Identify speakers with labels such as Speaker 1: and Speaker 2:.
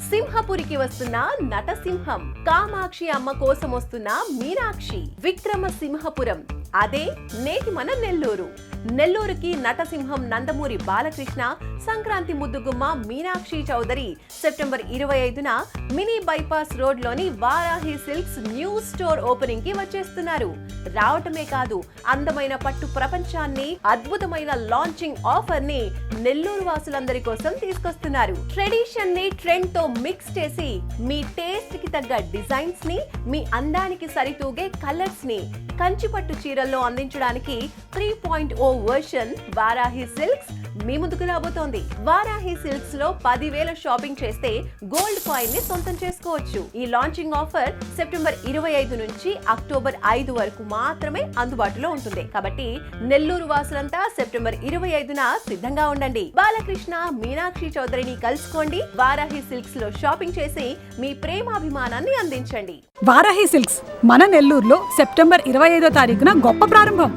Speaker 1: సింహపురికి వస్తున్న నటసింహం, కామాక్షి అమ్మ కోసం వస్తున్న మీనాక్షి, విక్రమసింహపురం అదే నేటి మన నెల్లూరు. నెల్లూరుకి నటసింహం నందమూరి బాలకృష్ణ, సంక్రాంతి ముద్దుగుమ్మ మీనాక్షి చౌదరి సెప్టెంబర్ 25న మినీ బైపాస్ రోడ్ లోని Varahi silks new store opening కి వచ్చేస్తున్నారు. రావటమే కాదు, అందమైన పట్టు ప్రపంచాన్ని, అద్భుతమైన లాంచింగ్ ఆఫర్ ని నెల్లూరు వాసులందరి కోసం తీసుకొస్తున్నారు. ట్రెడిషన్ ని ట్రెండ్ తో మిక్స్ చేసి మీ టేస్ట్ కి తగ్గ డిజైన్స్ ని, మీ అందానికి సరితూగే కలర్స్ ని కంచిపట్టు చీరల్లో అందించడానికి 3.0 వర్షన్ వారాహి సిల్క్స్ మీ ముందుకు రాబోతోంది. వారాహి సిల్క్స్ లో 10,000 షాపింగ్ చేస్తే గోల్డ్ కాయిన్ ని సొంతం చేసుకోవచ్చు. ఈ లాంచింగ్ ఆఫర్ సెప్టెంబర్ 25 నుంచి అక్టోబర్ 5 వరకు మాత్రమే అందుబాటులో ఉంటుంది. కాబట్టి నెల్లూరు వాసులంతా సెప్టెంబర్ 25న సిద్ధంగా ఉండండి. బాలకృష్ణ, మీనాక్షి చౌదరిని కలుసుకోండి. వారాహి సిల్క్స్ లో షాపింగ్ చేసి మీ ప్రేమాభిమానాన్ని అందించండి.
Speaker 2: వారాహి సిల్క్స్ మన నెల్లూరులో సెప్టెంబర్ 25వ తారీఖున గొప్ప ప్రారంభం.